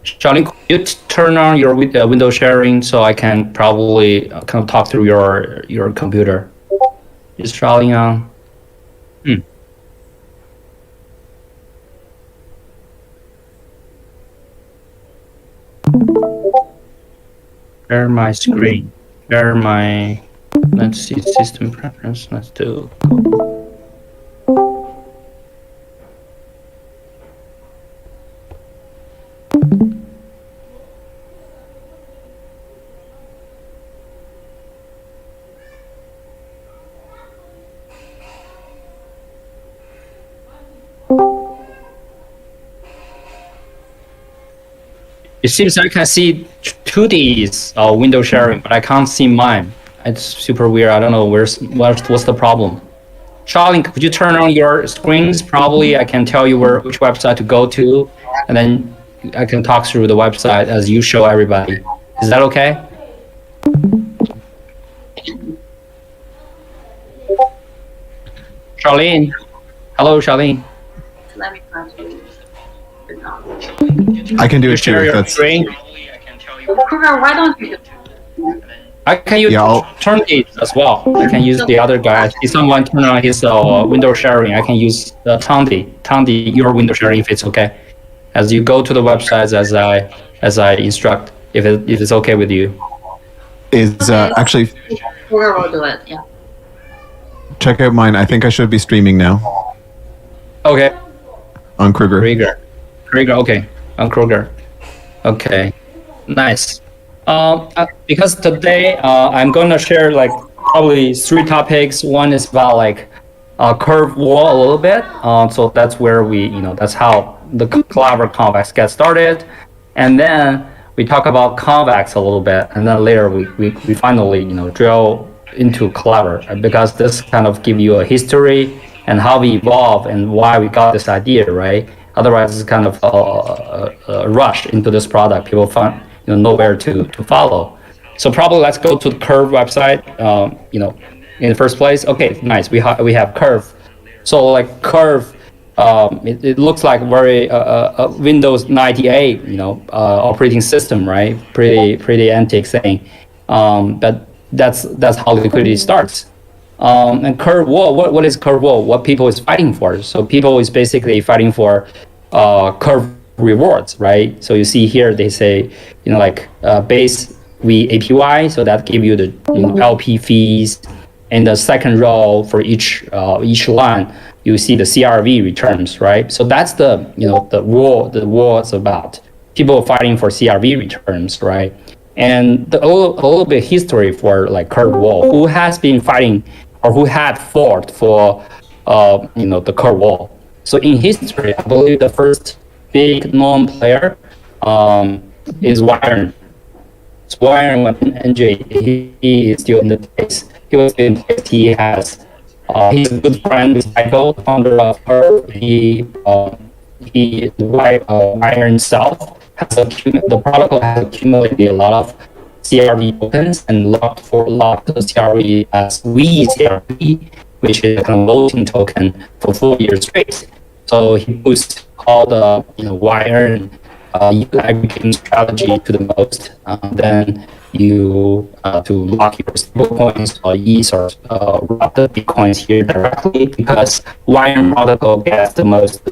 Charlene, could you turn on your window sharing so I can probably kind of talk through your computer? Is Charlene on? Hmm. Share my screen. Share my. Let's see system preference. Let's do. It seems I can see 2D's window sharing, but I can't see mine. It's super weird. I don't know what's the problem. Charlie, could you turn on your screens? Probably I can tell you which website to go to, and then I can talk through the website as you show everybody. Is that okay? Charlene. Hello, Charlene. Let me try to. I can do it Share too. your That's screen. Kruger, why don't you? I can use turn it as well. I can use the other guy. If someone turn on his window sharing, I can use Tandy, your window sharing if it's okay. As you go to the websites as I instruct, if it's okay with you. is actually Kruger will do it. Yeah. check out mine. I think I should be streaming now Okay. on Kruger. Krieger, okay. On Kruger. Okay. Nice. Because today I'm gonna share like probably 3 topics. One is about like curve wall a little bit. So that's where that's how the Clever convex gets started, and then we talk about convex a little bit, and then later we finally drill into Clever, because this kind of give you a history and how we evolve and why we got this idea, right? Otherwise, it's kind of a rush into this product. People find nowhere to follow. So probably let's go to the Curve website. In the first place. Okay, nice. We have Curve. So like Curve, it looks like very Windows 98 operating system, right? Pretty antique thing. But that's how liquidity starts. And curve wall, what is curve wall? What people is fighting for? So people is basically fighting for curve rewards, right? So you see here they say base V APY, so that give you the LP fees, and the second row for each line you see the CRV returns, right? So that's the war is about. People fighting for CRV returns, right? And a little bit history for like curve wall. Who has been fighting or who had fought for the curve wall? So in history, I believe the first big known player is Wiren. So Wiren, when NJ he is still in the place. He was in place. He has he's a good friend with Michael, founder of Curve. Wiren himself has the protocol has accumulated a lot of CRV tokens and locked the CRV as VCRV, which is a kind of voting token for 4 years straight. So he boosts all the Wiren aggregating strategy to the most. Then you to lock your stablecoins or ETH or route the bitcoins here directly, because Wiren protocol gets the most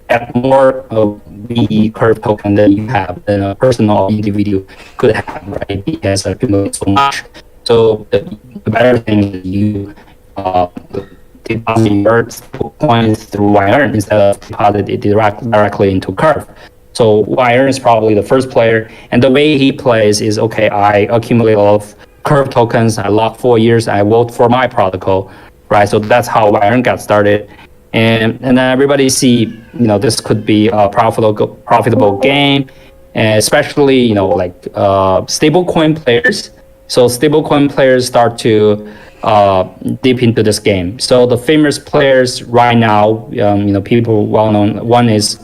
get more of the curve token than you have than a personal individual could have, right? Because accumulates so much. So the better thing is you deposit your coins through Wiren instead of deposit it directly into Curve. So Wiren is probably the first player, and the way he plays is, okay, I accumulate a lot of Curve tokens, I lock 4 years, I vote for my protocol, right? So that's how Wiren got started. And then everybody see, this could be a profitable game, and especially, stablecoin players. So stablecoin players start to deep into this game. So the famous players right now, people well known. One is,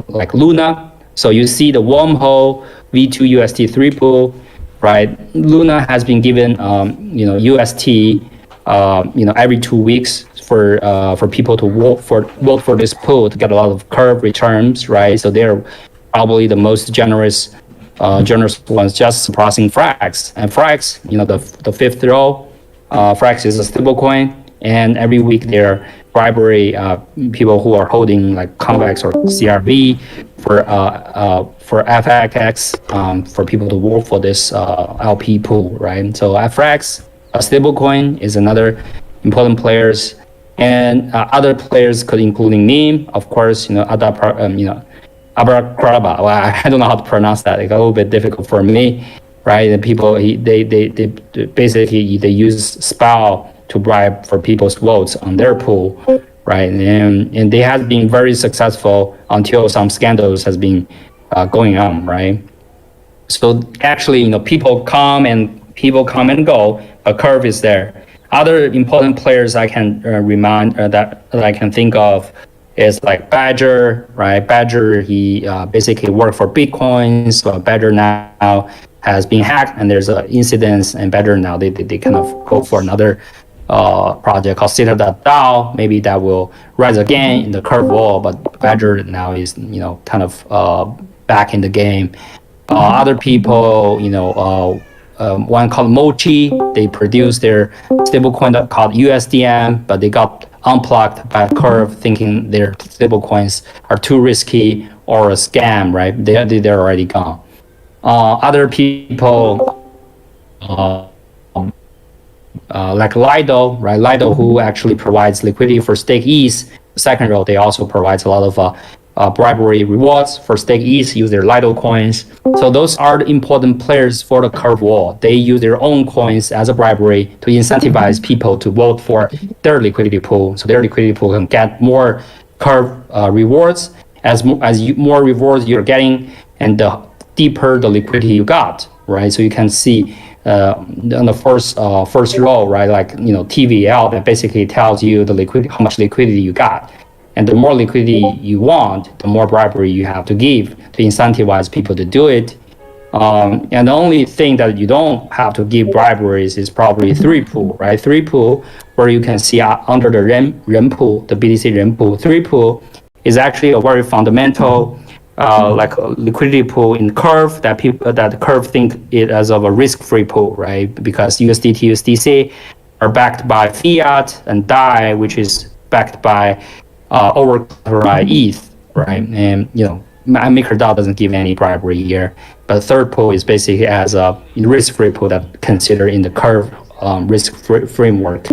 like Luna. So you see the wormhole V2 UST3 pool, right? Luna has been given, UST, every 2 weeks for people to vote for this pool to get a lot of curve returns, right? So they're probably the most generous ones, just surpassing Frax. And Frax, the fifth row, Frax is a stable coin, and every week there are bribery people who are holding like convex or CRV for FXX for people to work for this LP pool, right? So FX, a stable coin, is another important players, and other players could including meme, of course, Abracadabra. Well, I don't know how to pronounce that. It's a little bit difficult for me, right? And people they basically they use spell to bribe for people's votes on their pool, right? And they have been very successful until some scandals has been going on, right? So actually, people come and go, a curve is there. Other important players I can that I can think of is like Badger, right? Badger, he basically worked for Bitcoins, but Badger now has been hacked, and there's an incident, and Badger now they kind of go for another project called AladdinDAO. Maybe that will rise again in the curve wall, but Badger now is kind of back in the game. Other people, one called Mochi, they produce their stablecoin called USDM, but they got unplugged by Curve, thinking their stablecoins are too risky or a scam, right? They're already gone. Other people like Lido, right? Lido, who actually provides liquidity for stake ETH. Second row, they also provides a lot of bribery rewards for stake ETH, use their Lido coins. So those are the important players for the curve wall. They use their own coins as a bribery to incentivize people to vote for their liquidity pool. So their liquidity pool can get more curve rewards. As more rewards you're getting, and the deeper the liquidity you got, right? So you can see on the first row, right? Like TVL, that basically tells you the liquidity, how much liquidity you got. And the more liquidity you want, the more bribery you have to give to incentivize people to do it. And the only thing that you don't have to give briberies is probably 3 pool, right? 3 pool, where you can see under the REM pool, the BTC REM pool, 3 pool is actually a very fundamental like a liquidity pool in Curve that Curve think it as of a risk-free pool, right? Because USDT, USDC are backed by fiat, and DAI, which is backed by over-collateralized ETH, right? And MakerDAO doesn't give any bribery here, but the third pool is basically as a risk-free pool that considered in the Curve risk framework.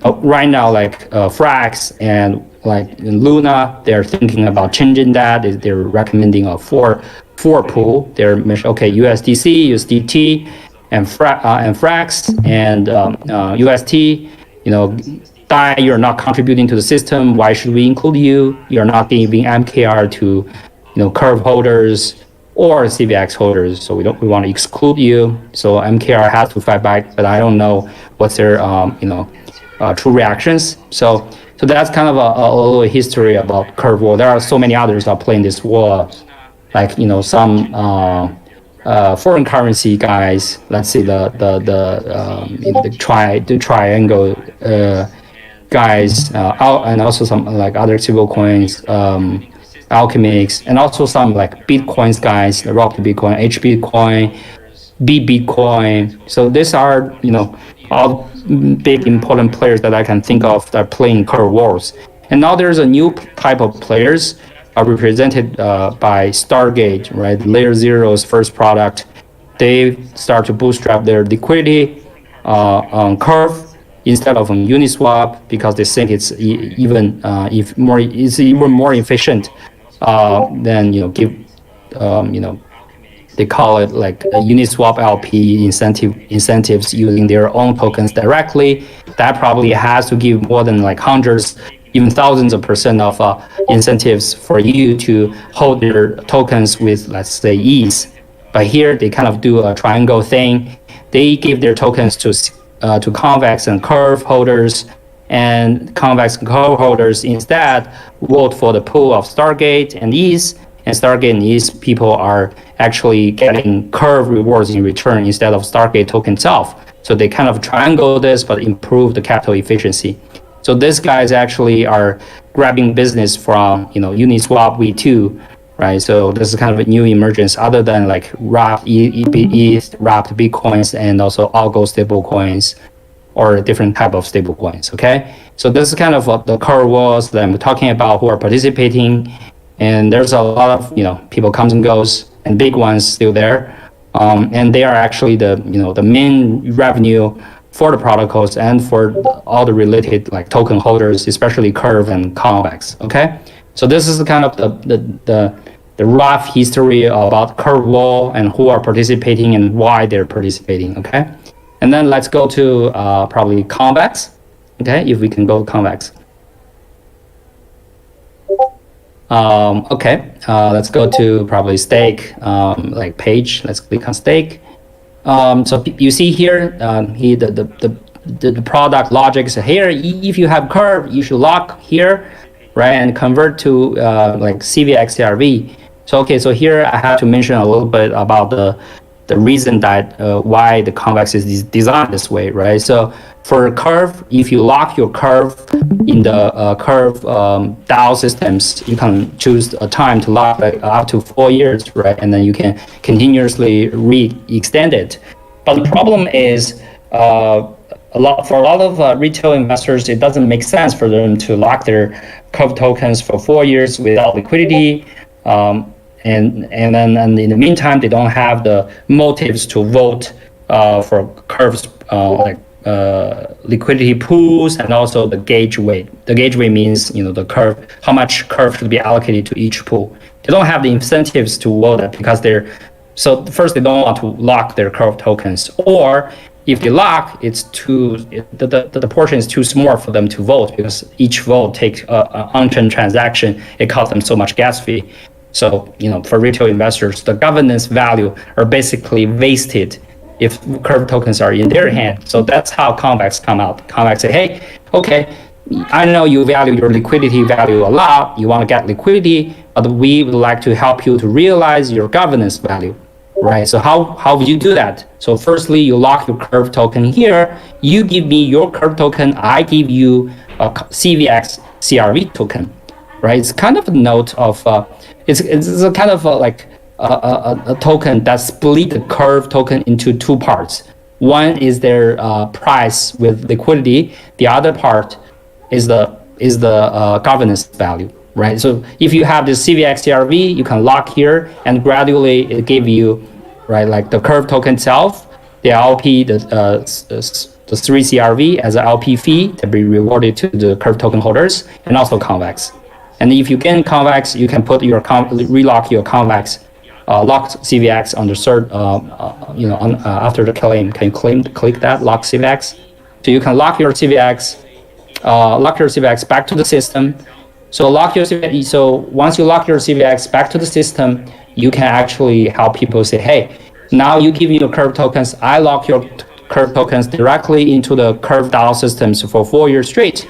Right now, like Frax and like in Luna, they're thinking about changing that. They're recommending a four pool. They're USDC, USDT, and Frax and UST. DAI, you're not contributing to the system. Why should we include you? You're not giving MKR to Curve holders or CVX holders, so we want to exclude you. So MKR has to fight back, but I don't know what's their true reactions. So that's kind of a little history about Curve War. There are so many others that are playing this war, like some foreign currency guys. Let's see the triangle guys, and also some like other stable coins, Alchemix, and also some like Bitcoins guys, the Rock Bitcoin, H Bitcoin, B Bitcoin. So these are all big important players that I can think of that are playing curve wars. And now there's a new type of players represented by Stargate, right? Layer Zero's first product. They start to bootstrap their liquidity on Curve instead of on Uniswap, because they think it's even more efficient than give they call it like a Uniswap LP incentives using their own tokens directly. That probably has to give more than like hundreds, even thousands of % of incentives for you to hold their tokens with, let's say, ETH. But here they kind of do a triangle thing. They give their tokens to Convex and Curve holders, and Convex and Curve holders instead vote for the pool of Stargate and ETH. And Stargate and ETH people are actually getting Curve rewards in return instead of Stargate token itself. So they kind of triangle this, but improve the capital efficiency. So these guys actually are grabbing business from Uniswap V2, right? So this is kind of a new emergence other than like wrapped ETH, wrapped Bitcoins, and also algo stable coins or different type of stable coins, okay? So this is kind of what the core walls that I'm talking about who are participating. And there's a lot of, people comes and goes and big ones still there. And they are actually the main revenue for the protocols and for all the related like token holders, especially Curve and Convex, okay? So this is kind of the rough history about Curve wall and who are participating and why they're participating, okay? And then let's go to probably Convex, okay? If we can go Convex. Okay, let's go to probably stake, like page. Let's click on stake. So you see here, the product logic is here. If you have Curve, you should lock here, right, and convert to like CVX CRV. So okay, so here I have to mention a little bit about the reason that why the Convex is designed this way, right? So for Curve, if you lock your Curve in the Curve DAO systems, you can choose a time to lock like up to 4 years, right? And then you can continuously re-extend it. But the problem is for a lot of retail investors, it doesn't make sense for them to lock their Curve tokens for 4 years without liquidity. And then in the meantime, they don't have the motives to vote for Curve's liquidity pools and also the gauge weight. The gauge weight means the Curve, how much Curve should be allocated to each pool. They don't have the incentives to vote it because first they don't want to lock their Curve tokens, or if they lock, the portion is too small for them to vote because each vote takes an on-chain transaction. It costs them so much gas fee. So, for retail investors, the governance value are basically wasted if Curve tokens are in their hand. So that's how Convex come out. Convex say, hey, okay, I know you value your liquidity value a lot. You want to get liquidity, but we would like to help you to realize your governance value, right? So how would you do that? So firstly, you lock your Curve token here. You give me your Curve token. I give you a CVX CRV token, right? It's kind of a note of, it's a kind of like a token that split the Curve token into two parts. One is their price with liquidity. The other part is the governance value, right? So if you have this CVX CRV, you can lock here and gradually it give you, right, like the Curve token itself, the LP, the 3 CRV as an LP fee to be rewarded to the Curve token holders, and also Convex. And if you gain Convex, you can put your relock your Convex locked CVX on the third, after the claim. Can you click that lock CVX? So you can lock your CVX back to the system. So once you lock your CVX back to the system, you can actually help people say, hey, now you give me your Curve tokens. I lock your Curve tokens directly into the Curve DAO systems for 4 years straight.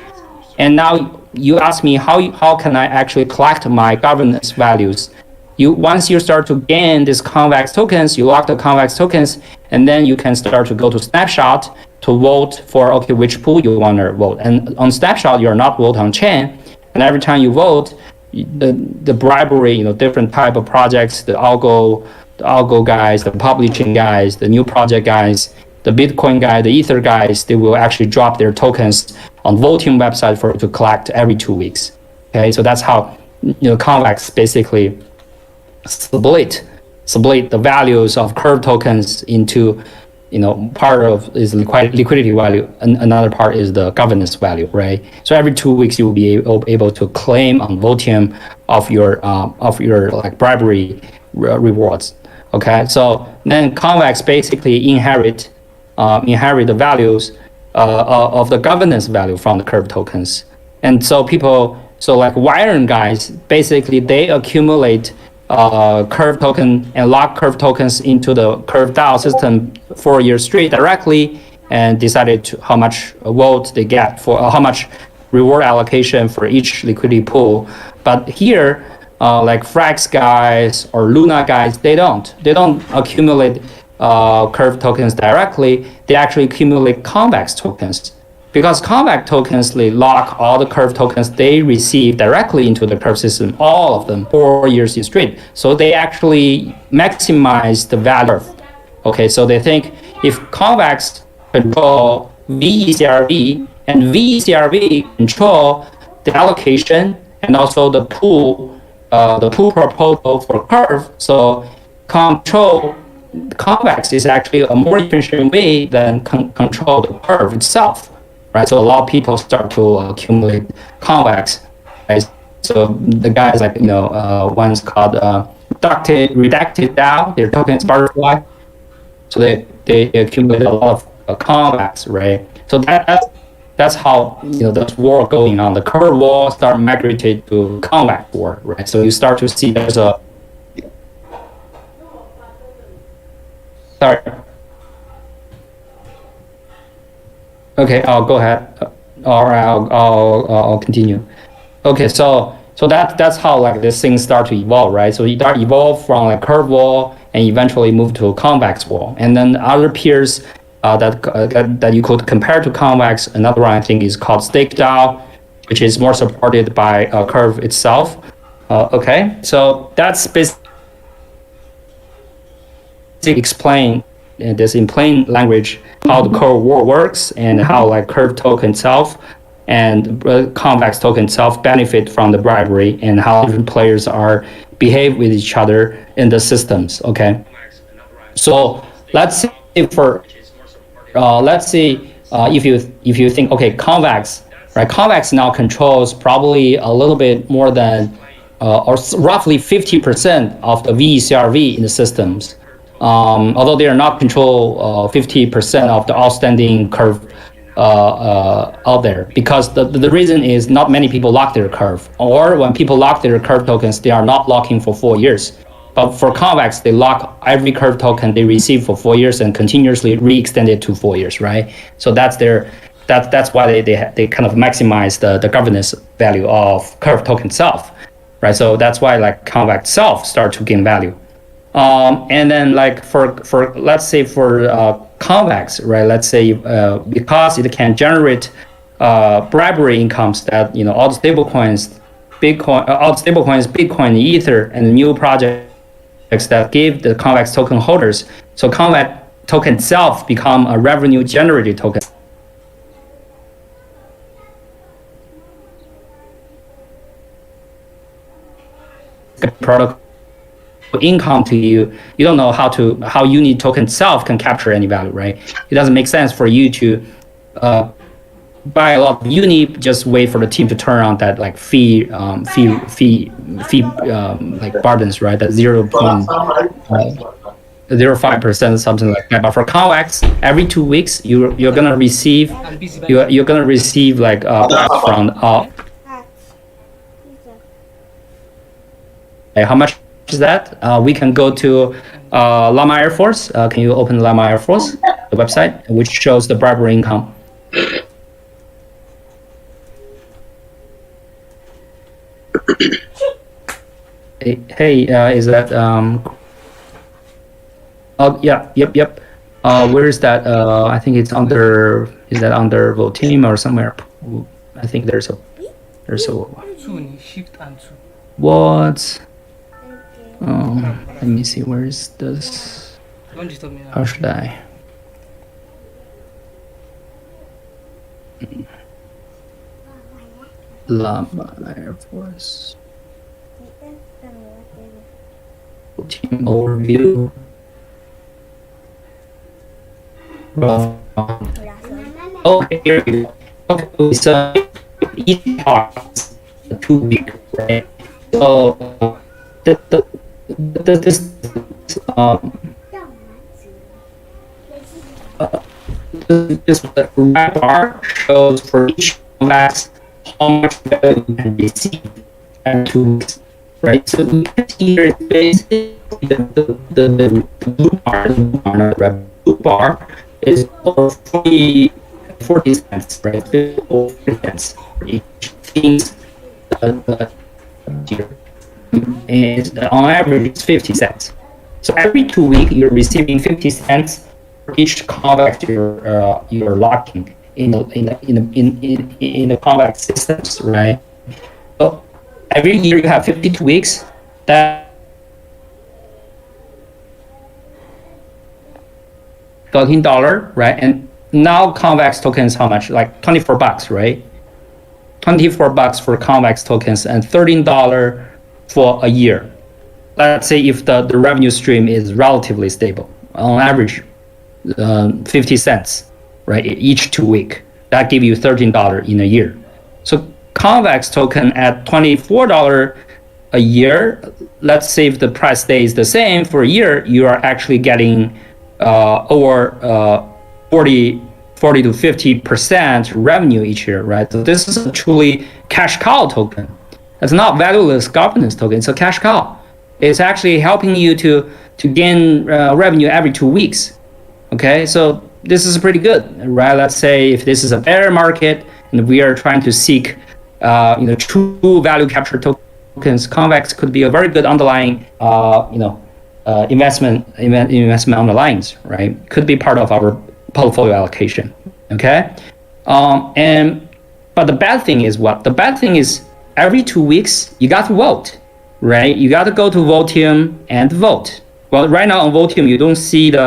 And now you ask me how can I actually collect my governance values? Once you start to gain these Convex tokens, you lock the Convex tokens, and then you can start to go to Snapshot to vote for which pool you want to vote. And on Snapshot, you're not vote on chain, and every time you vote, the bribery, different type of projects, the algo guys, the publishing guys, the new project guys, the Bitcoin guy, the Ether guys, they will actually drop their tokens on voting website to collect every 2 weeks. Okay, so that's how Convex basically split the values of Curve tokens into part of is liquidity value, and another part is the governance value, right? So every 2 weeks you will be able to claim on Votium of your like bribery rewards. Okay, so then Convex basically inherit the values of the governance value from the Curve tokens. And so like Wiren guys, basically they accumulate Curve token and lock Curve tokens into the Curve DAO system 4 years straight directly, and decided how much vote they get for how much reward allocation for each liquidity pool. But here, like Frax guys or Luna guys, they don't accumulate Curve tokens directly. They actually accumulate Convex tokens. because convex tokens, they lock all the curve tokens they receive directly into the curve system, all of them, 4 years straight. So they actually maximize the value. Okay, so they think if convex control VECRV and VECRV control the allocation and also the pool proposal for curve, so convex is actually a more efficient way than control the curve itself, right? So a lot of people start to accumulate convex, right? So the guys like, one's called redacted DAO, their token is butterfly. So they accumulate a lot of convex, right? So that's how this war going on. The curve wall start migrated to convex war, right? So you start to see there's a sorry. Okay, I'll go ahead. All right, I'll continue. Okay, so that's how like this thing start to evolve, right? So you start evolve from like curve wall and eventually move to a convex wall, and then other peers that you could compare to convex. Another one I think is called stake DAO, which is more supported by curve itself. Okay, so that's basically explain this in plain language how the curve wall works and how like curve token itself and convex token itself benefit from the bribery and how different players are behave with each other in the systems. Okay, so let's say if you think, okay, convex, right? Convex now controls probably a little bit more than or roughly 50% of the VECRV in the systems. Although they are not control 50% of the outstanding curve out there, because the reason is not many people lock their curve, or when people lock their curve tokens, they are not locking for 4 years. But for convex, they lock every curve token they receive for 4 years and continuously re-extend it to 4 years, right? So that's why they kind of maximize the governance value of curve token itself, right? So that's why like convex itself start to gain value. And then like for let's say for convex, right? Let's say because it can generate bribery incomes that all the stable coins, Bitcoin, Ether, and the new projects that give the convex token holders. So convex token itself become a revenue generated token. Product income to you. You don't know how Uni token itself can capture any value, right? It doesn't make sense for you to buy a lot of Uni, just wait for the team to turn on that like fee like burdens, right? That 0.05%, something like that. But for convex, every 2 weeks you're gonna receive like from how much is that? We can go to Llama Air Force. Can you open Llama Air Force, the website, which shows the bribery income? Hey, is that oh yeah, yep. Where is that? I think it's under. Is that under Voteam or somewhere? I think there's a what? Let me see. Where is this? How should I? Llama Air Force. Team overview. Okay, here we go. Okay, so each part is 2 weeks, right? So this red bar shows for each class how much value you can receive in 2 weeks, right? So here is basically the blue bar, not the blue bar is for 40 cents, right? 40 cents for each things here. And on average, it's 50 cents. So every 2 weeks, you're receiving 50 cents for each convex you're locking. in the convex systems, right? So every year you have 52 weeks. That $13, right? And now convex tokens how much? Like $24, right? $24 for convex tokens and $13 for a year. Let's say if the revenue stream is relatively stable, on average, 50 cents, right? Each 2 week, that give you $13 in a year. So convex token at $24 a year, let's say if the price stays the same for a year, you are actually getting over 40 to 50% revenue each year, right? So this is a truly cash cow token. It's not valueless governance token, it's a cash cow. It's actually helping you to gain revenue every 2 weeks. Okay, so this is pretty good, right? Let's say if this is a bear market and we are trying to seek true value capture tokens, convex could be a very good underlying investment on the lines, right? Could be part of our portfolio allocation. Okay, but the bad thing is what? The bad thing is every 2 weeks you got to vote, right? You got to go to Votium and vote. Well, right now on Votium you don't see the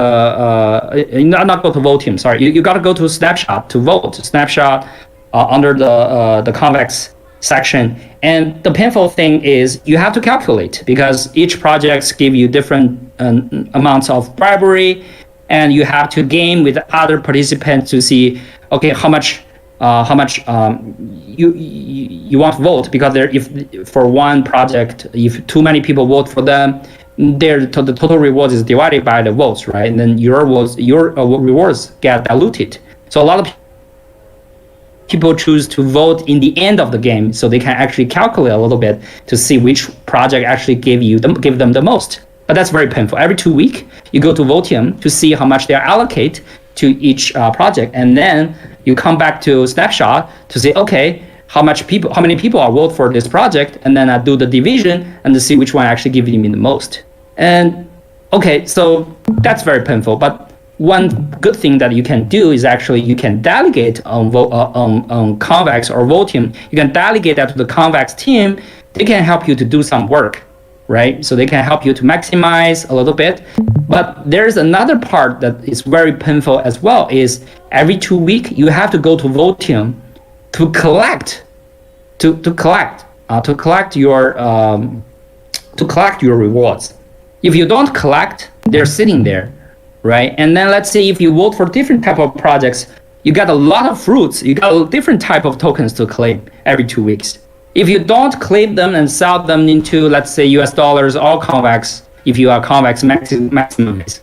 not go to Votium. Sorry, you got to go to Snapshot to vote. Snapshot under the convex section. And the painful thing is you have to calculate because each projects give you different amounts of bribery, and you have to game with other participants to see, okay, how much you want to vote, because if for one project, if too many people vote for them, the total reward is divided by the votes, right? And then your rewards get diluted. So a lot of people choose to vote in the end of the game, so they can actually calculate a little bit to see which project actually give them the most. But that's very painful. Every 2 weeks, you go to Votium to see how much they allocate to each project, and then you come back to Snapshot to say, okay, how many people are vote for this project, and then I do the division and to see which one actually gives me the most. And okay, so that's very painful. But one good thing that you can do is actually you can delegate on convex or Votium. You can delegate that to the convex team. They can help you to do some work, right? So they can help you to maximize a little bit. But there's another part that is very painful as well, is every 2 weeks you have to go to Votium to collect your rewards. If you don't collect, they're sitting there, right? And then let's say if you vote for different type of projects, you got a lot of fruits, you got a different type of tokens to claim every 2 weeks. If you don't claim them and sell them into, let's say, US dollars or convex, if you are convex maximize,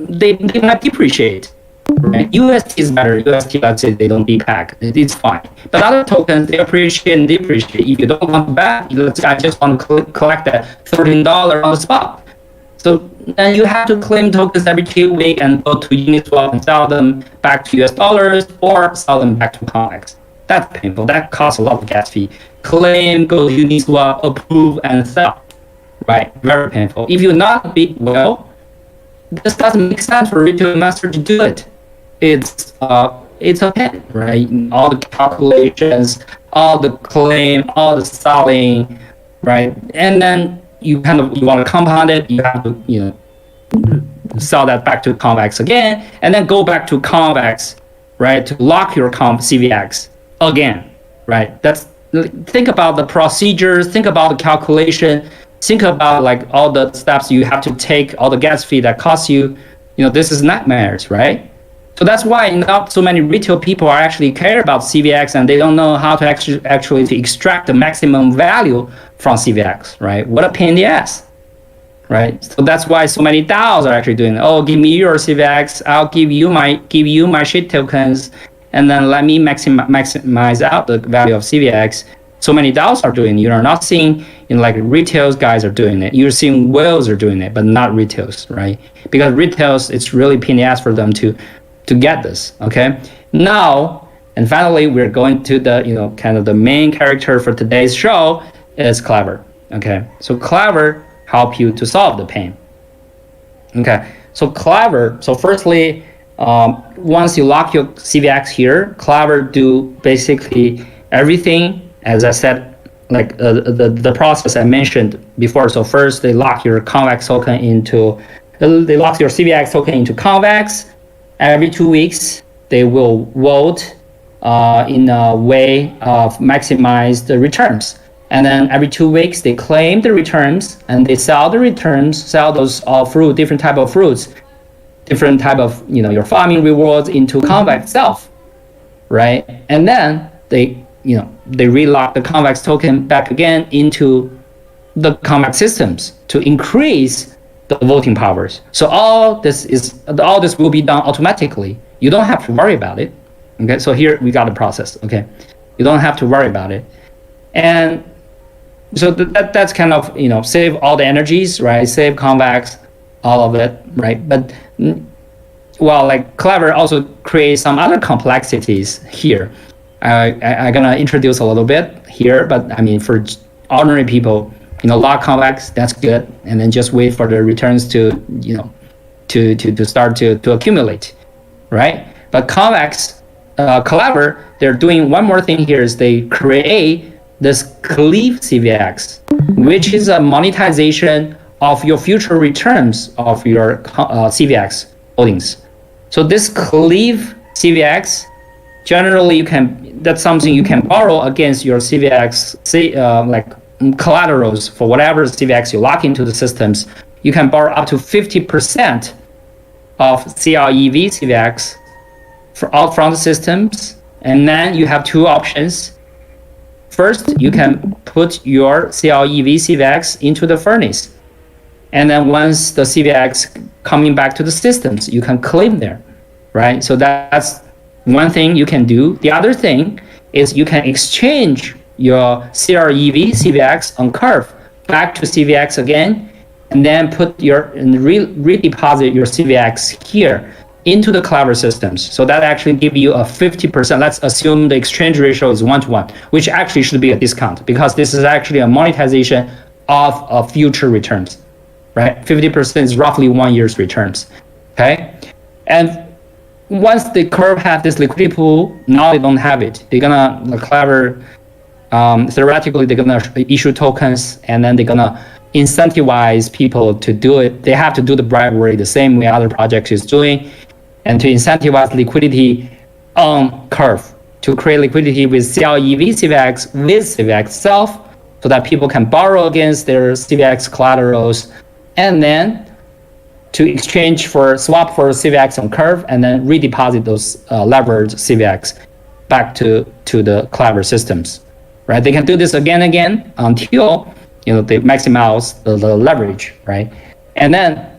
they might depreciate. Right? UST is better. UST, let's say they don't depack. It's fine. But other tokens, they appreciate and depreciate. If you don't want to back, let's say I just want to collect that $13 on the spot. So then you have to claim tokens every 2 weeks and go to Uniswap and sell them back to US dollars or sell them back to convex. That's painful. That costs a lot of gas fee. Claim, go to Uniswap, approve, and sell. Right? Very painful. If you're not big, well, this doesn't make sense for a retail investor to do it. It's a pain, right? All the calculations, all the claim, all the selling, right? And then you want to compound it. You have to sell that back to convex again, and then go back to convex, right? To lock your CVX again, right? Think about the procedures. Think about the calculation. Think about like all the steps you have to take, all the gas fee that costs you. This is nightmares, right? So that's why not so many retail people are actually care about CVX, and they don't know how to actually to extract the maximum value from CVX, right? What a pain in the ass, right? So that's why so many DAOs are actually doing, give me your CVX, I'll give you my shit tokens, and then let me maximize out the value of CVX. So many DAOs are doing it. You're not seeing like retails guys are doing it. You're seeing whales are doing it, but not retails, right? Because retails, it's really pain in the ass for them to get this, okay? Now, and finally, we're going to the, kind of the main character for today's show is Clever, okay? So Clever help you to solve the pain. Okay, so Clever, so firstly, once you lock your CVX here, Clever do basically everything, as I said, like the process I mentioned before. So first they lock your convex token into, they lock your CVX token into convex. Every 2 weeks, they will vote in a way of maximize the returns. And then every 2 weeks, they claim the returns and they sell the returns, sell those fruit, different type of fruits, different type of, your farming rewards into convex itself, right? And then they relock the convex token back again into the convex systems to increase the voting powers. So all this will be done automatically. You don't have to worry about it. Okay, so here we got a process. Okay, you don't have to worry about it, and so that's kind of save all the energies, right? Save convex, all of it, right? But well, like Clever also create some other complexities here. I'm gonna introduce a little bit here, but I mean for ordinary people, lock convex, that's good, and then just wait for the returns to to start to accumulate, right? But convex, Clever, they're doing one more thing here is they create this cleave CVX, which is a monetization of your future returns of your CVX holdings. So this cleave CVX, generally that's something you can borrow against your CVX, like collaterals for whatever CVX you lock into the systems. You can borrow up to 50% of CLEV CVX from the systems, and then you have two options. First, you can put your CLEV CVX into the furnace, and then once the CVX coming back to the systems, you can claim there, right? So that's one thing you can do. The other thing is you can exchange your CLEV CVX on Curve back to CVX again, and then put redeposit your CVX here into the Clever systems. So that actually give you a 50%. Let's assume the exchange ratio is 1-to-1, which actually should be a discount because this is actually a monetization of future returns, right? 50% is roughly 1 year's returns, okay? And once the Curve have this liquidity pool, now they don't have it. They're gonna, Clever, theoretically, they're gonna issue tokens, and then they're gonna incentivize people to do it. They have to do the bribery the same way other projects is doing, and to incentivize liquidity on Curve, to create liquidity with CLEV CVX with CVX itself, so that people can borrow against their CVX collaterals, and then to exchange swap for CVX on Curve, and then redeposit those leveraged CVX back to the Clever systems, right? They can do this again and again until they maximize the leverage, right? And then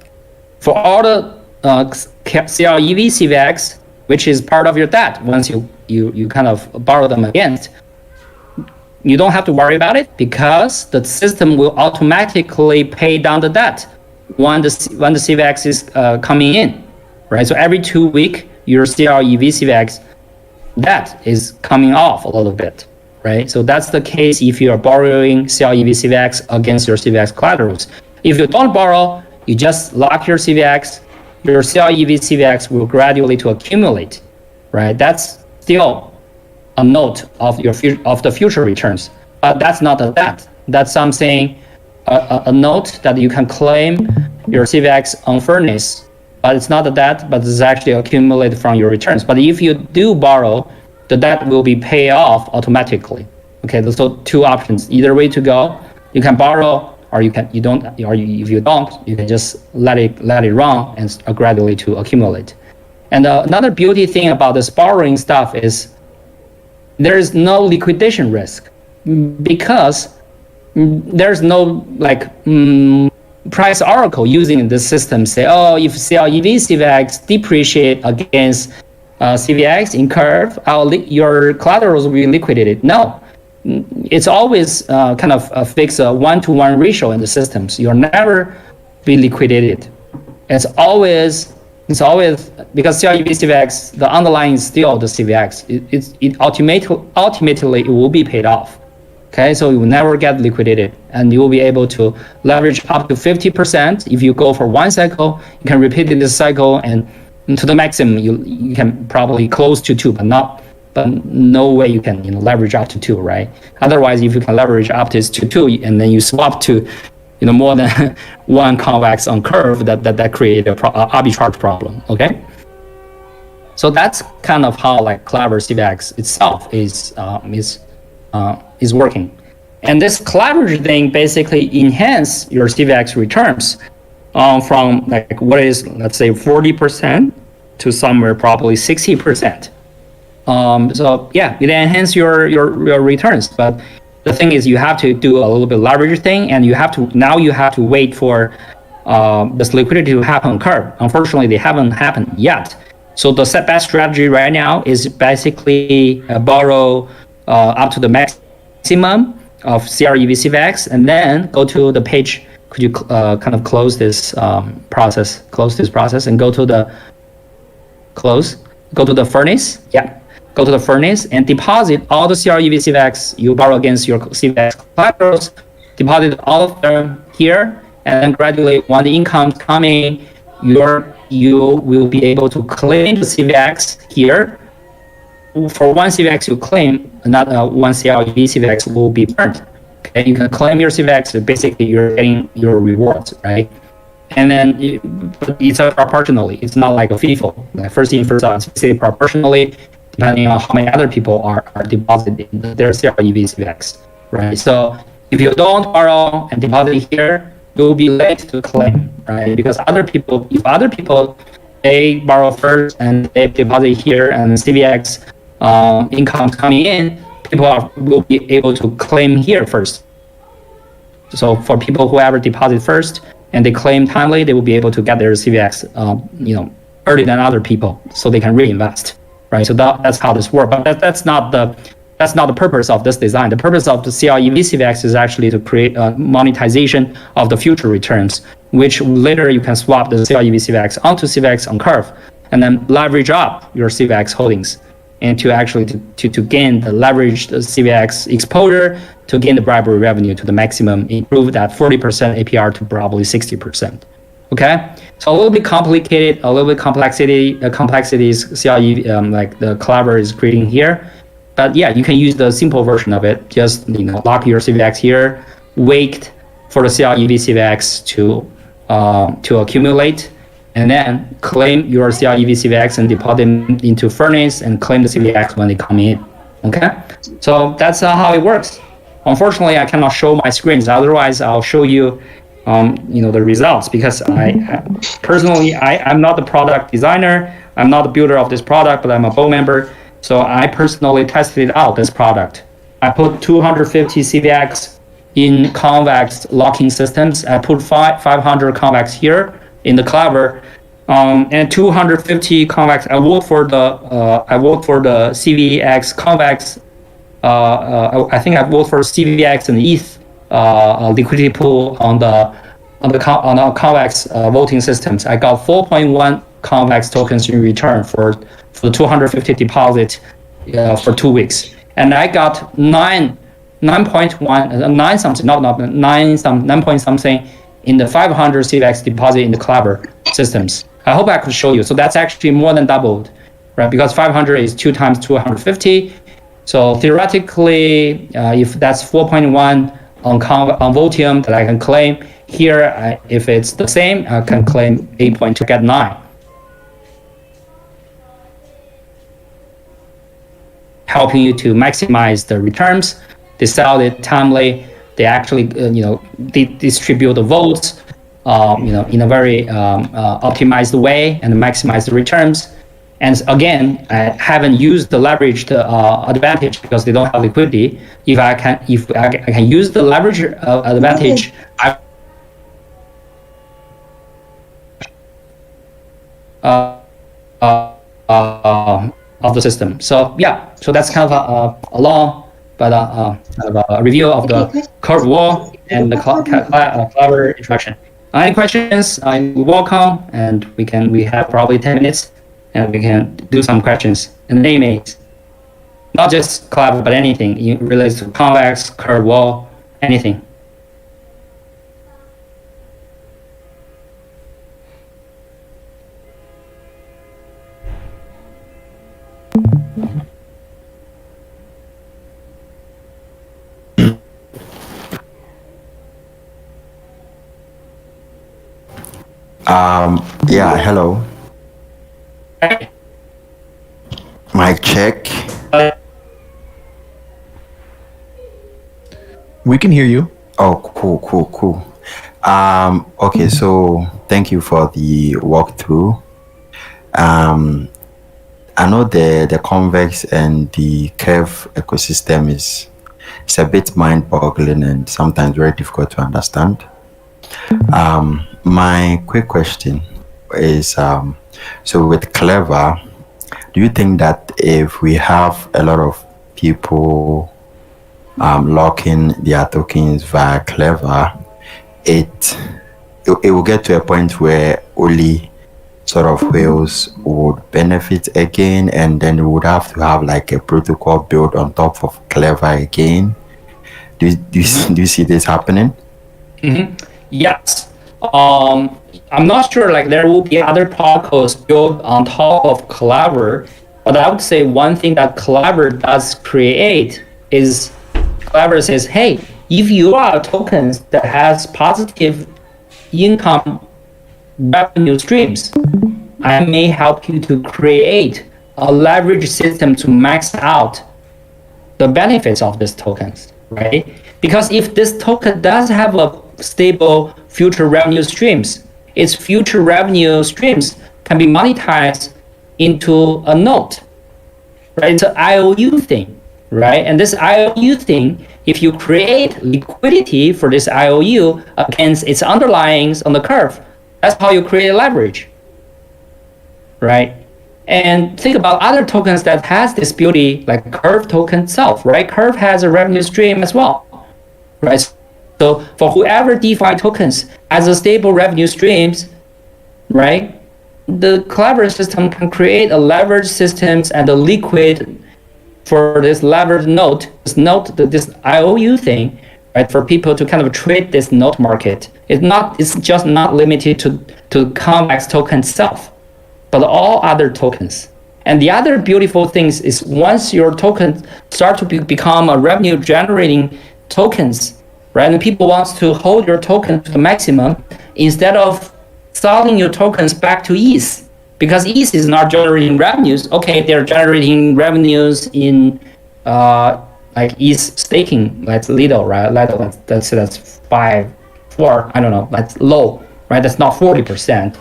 for all the CLEV CVX, which is part of your debt, once you kind of borrow them against, you don't have to worry about it because the system will automatically pay down the debt when the CVX is coming in, right? So every 2 weeks, your CLEV CVX debt is coming off a little bit, right? So that's the case if you are borrowing CLEV CVX against your CVX collaterals. If you don't borrow, you just lock your CVX, your CLEV CVX will gradually to accumulate, right? That's still a note of the future returns, but that's not a debt. That's something, a note that you can claim your CVX on furnace, but it's not a debt, but it's actually accumulated from your returns. But if you do borrow, the debt will be paid off automatically. Okay, those are two options. Either way to go, you can borrow, or if you don't, you can just let it run and gradually to accumulate. And another beauty thing about this borrowing stuff is there is no liquidation risk because there's no price oracle using the system say, oh, if CLEV CVX depreciate against CVX in Curve, your collaterals will be liquidated. No, it's always kind of a fixed 1-to-1 ratio in the systems. You'll never be liquidated. It's always because CLEV CVX, the underlying is still the CVX. It ultimately it will be paid off. Okay, so you will never get liquidated, and you will be able to leverage up to 50%. If you go for one cycle, you can repeat in this cycle and to the maximum, you can probably close to 2, but no way you can leverage up to 2, right? Otherwise, if you can leverage up to 2 and then you swap to more than one convex on curve, that create a arbitrage problem. Okay, so that's kind of how like Clever CVX itself is working, and this Clever thing basically enhance your CVX returns from like what is, let's say, 40% to somewhere probably 60%. So yeah, it enhances your returns, but the thing is you have to do a little bit leverage thing, and you have to wait for this liquidity to happen on curve. Unfortunately, they haven't happened yet. So the setback strategy right now is basically borrow up to the maximum of CREV CVX, and then go to the page. Could you kind of close this process? Close this process and go to the furnace. Yeah. Go to the furnace and deposit all the CREV CVX you borrow against your CVX collaterals, deposit all of them here, and then gradually when the income is coming, you will be able to claim the CVX here. For one CVX you claim, another one CREV CVX will be burned. Okay, you can claim your CVX, so basically you're getting your rewards, right? And then it's proportionally, it's not like a FIFO, like first in, first out, it's basically proportionally, depending on how many other people are deposited in their CREV CVX, right? So if you don't borrow and deposit here, you'll be late to claim, right? Because if other people, they borrow first and they deposit here and CVX income coming in, people will be able to claim here first. So for people who ever deposit first and they claim timely, they will be able to get their CVX, earlier than other people, so they can reinvest. Right, so that's how this works. But that's not the purpose of this design. The purpose of the CREV CVX is actually to create a monetization of the future returns, which later you can swap the CREV CVX onto CVX on curve, and then leverage up your CVX holdings, and to actually to gain the leveraged CVX exposure, to gain the bribery revenue to the maximum, improve that 40% APR to probably 60%. Okay, so a little bit complicated, a little bit complexities CRE like the Clever is creating here, but yeah, you can use the simple version of it. Just lock your CVX here, wait for the CREV CVX to accumulate, and then claim your CREV CVX and deposit them into furnace and claim the CVX when they come in. Okay, so that's how it works. Unfortunately, I cannot show my screens. Otherwise, I'll show you the results, because I'm not the product designer, I'm not the builder of this product, but I'm a board member. So I personally tested out this product. I put 250 CVX in convex locking systems. I put 500 convex here in the Clever, and 250 convex. I work for the CVX convex. I think I worked for CVX and ETH liquidity pool on the convex voting systems. I got 4.1 convex tokens in return for the 250 deposit for 2 weeks, and I got 9 point something in the 500 CVX deposit in the Clever systems. I hope I could show you. So that's actually more than doubled, right? Because 500 is 2 times 250. So theoretically, if that's 4.1 on Votium that I can claim here, if it's the same, I can claim 8.2, get 9. Helping you to maximize the returns. They sell it timely. They actually, distribute the votes, in a very optimized way and maximize the returns. And again, I haven't used the leveraged advantage because they don't have liquidity. If I can use the leverage advantage, of the system. So yeah, so that's kind of a long but a review of the curve wall and the Clever interaction. Any questions? I'm welcome, and we have probably 10 minutes. And we can do some questions and emails. Not just Clever, but anything related to convex, curve wall, anything. Yeah, hello. Mic check. We can hear you. Oh, cool. Okay, so thank you for the walkthrough. I know the convex and the curve ecosystem is it's a bit mind-boggling and sometimes very difficult to understand. My quick question is, so with Clever, do you think that if we have a lot of people locking their tokens via Clever, it will get to a point where only sort of whales would benefit again, and then we would have to have like a protocol built on top of Clever again? Do you see this happening? Yes. I'm not sure like there will be other protocols built on top of Clever, but I would say one thing that Clever does create is Clever says, hey, if you are tokens that has positive income revenue streams, I may help you to create a leverage system to max out the benefits of these tokens, right? Because if this token does have a stable future revenue streams, its future revenue streams can be monetized into a note, right? It's an IOU thing, right? And this IOU thing, if you create liquidity for this IOU against its underlyings on the curve, that's how you create leverage, right? And think about other tokens that has this beauty, like Curve token itself, right? Curve has a revenue stream as well, right? So for whoever DeFi tokens has a stable revenue streams, right? The Clever system can create a leverage systems and a liquid for this leverage note, this IOU thing, right? For people to kind of trade this note market. It's just not limited to convex token itself, but all other tokens. And the other beautiful things is once your tokens start to become a revenue generating tokens, right? And people want to hold your token to the maximum instead of selling your tokens back to ETH, because ETH is not generating revenues. Okay, they're generating revenues in like ETH staking, that's little, right? That's 4, I don't know, that's low, right? That's not 40%.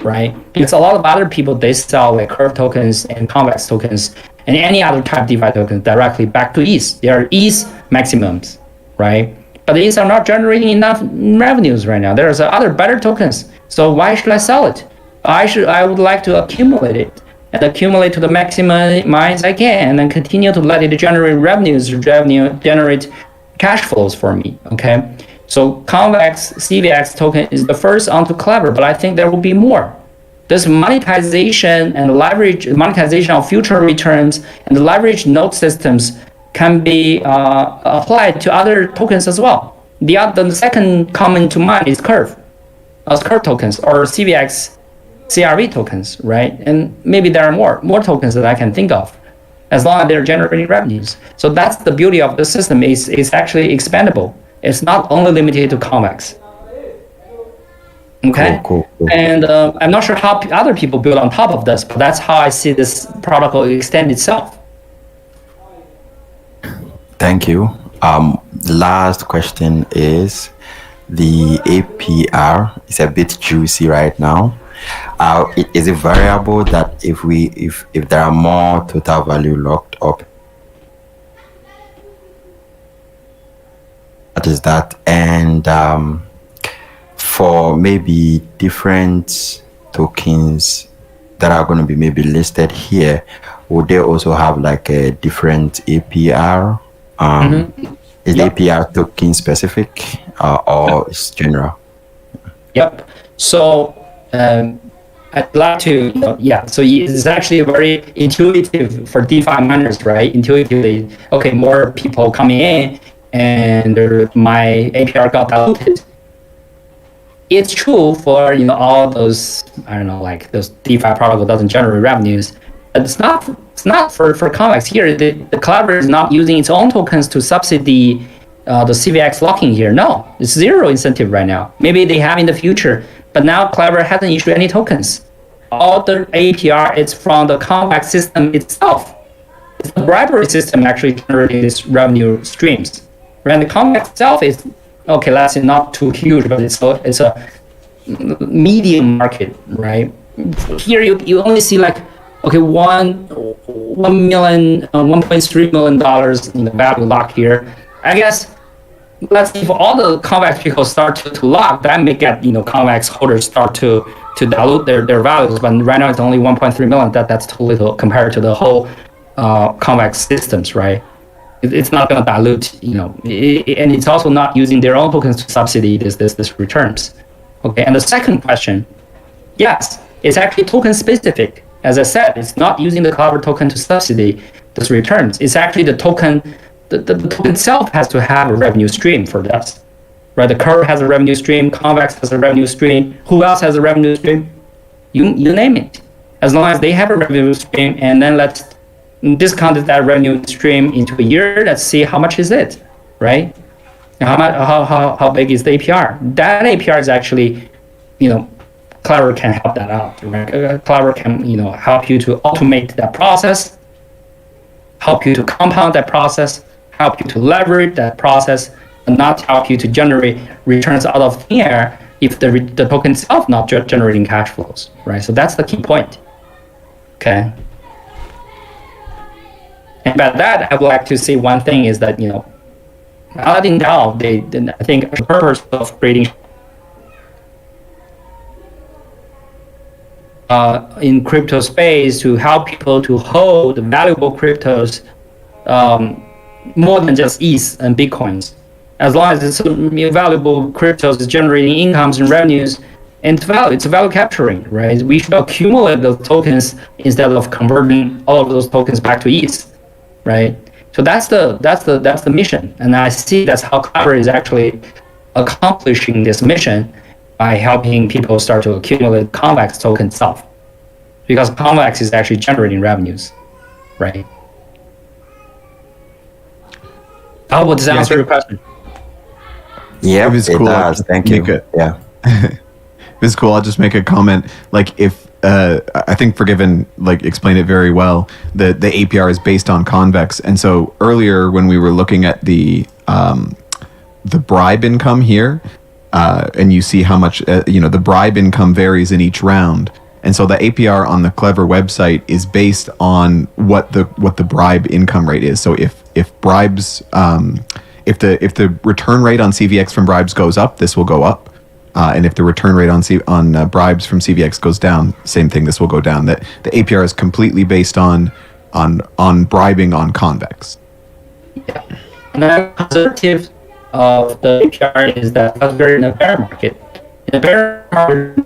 Right? Because a lot of other people, they sell like Curve tokens and convex tokens and any other type DeFi tokens directly back to ETH. They are ETH maximums, right? But these are not generating enough revenues right now. There's other better tokens. So why should I sell it? I would like to accumulate it and accumulate to the maximum I can, and then continue to let it generate generate cash flows for me. Okay. So convex CVX token is the first onto Clever, but I think there will be more. This monetization and monetization of future returns and the leverage node systems can be applied to other tokens as well. The second common to mind is Curve tokens or CVX CRV tokens, right? And maybe there are more tokens that I can think of, as long as they're generating revenues. So that's the beauty of the system. It's actually expandable. It's not only limited to convex. Okay. Cool. And I'm not sure how other people build on top of this, but that's how I see this protocol extend itself. Thank you. The last question is the APR is a bit juicy right now. Is it variable that if there are more total value locked up? What is that? And for maybe different tokens that are going to be maybe listed here, would they also have like a different APR? Is the APR token specific or is general? Yep. So I'd like to, so it's actually very intuitive for DeFi miners, right? Intuitively, okay, more people coming in and my APR got diluted. It's true for all those, I don't know, like those DeFi protocol doesn't generate revenues. It's not It's not for convex here. The Clever is not using its own tokens to subsidy the CVX locking here. No, it's zero incentive right now. Maybe they have in the future, but now Clever hasn't issued any tokens. All the APR is from the convex system itself. It's the bribery system actually generating these revenue streams. Right? The convex itself is, okay, let's say not too huge, but it's a medium market, right? Here you only see like, okay, $1.3 million in the value lock here. I guess let's see if all the convex people start to lock, that may get convex holders start to dilute their values. But right now it's only 1.3 million. That's too little compared to the whole convex systems, right? It's not going to dilute, and it's also not using their own tokens to subsidy this returns. Okay, and the second question, yes, it's actually token specific. As I said, it's not using the Clever token to subsidy this returns. It's actually the token. The token itself has to have a revenue stream for this, right? The Curve has a revenue stream, Convex has a revenue stream. Who else has a revenue stream? You name it. As long as they have a revenue stream, and then let's discount that revenue stream into a year. Let's see how much is it, right? And how big is the APR? That APR is actually, Clever can help that out, right? Clever can help you to automate that process, help you to compound that process, help you to leverage that process, and not help you to generate returns out of thin air if the token itself not generating cash flows, right? So that's the key point. Okay. And by that, I would like to say one thing is that AladdinDAO, I think the purpose of creating in crypto space to help people to hold valuable cryptos more than just ETH and Bitcoins. As long as it's valuable cryptos is generating incomes and revenues, and it's value capturing, right? We should accumulate those tokens instead of converting all of those tokens back to ETH, right? So that's the mission, and I see that's how Clever is actually accomplishing this mission by helping people start to accumulate Convex token itself, because Convex is actually generating revenues, right? I hope this answers your question. Yeah, it's it cool. does. Thank you. Yeah. It's cool. I'll just make a comment. Like if I think Forgiven explained it very well. The APR is based on convex, and so earlier when we were looking at the bribe income here, and you see how much the bribe income varies in each round, and so the APR on the Clever website is based on what the bribe income rate is. So if bribes if the return rate on CVX from bribes goes up, this will go up. And if the return rate on bribes from CVX goes down, same thing. This will go down. That the APR is completely based on bribing on convex. Yeah, and the conservative of the APR is that we're in a bear market. In a bear market,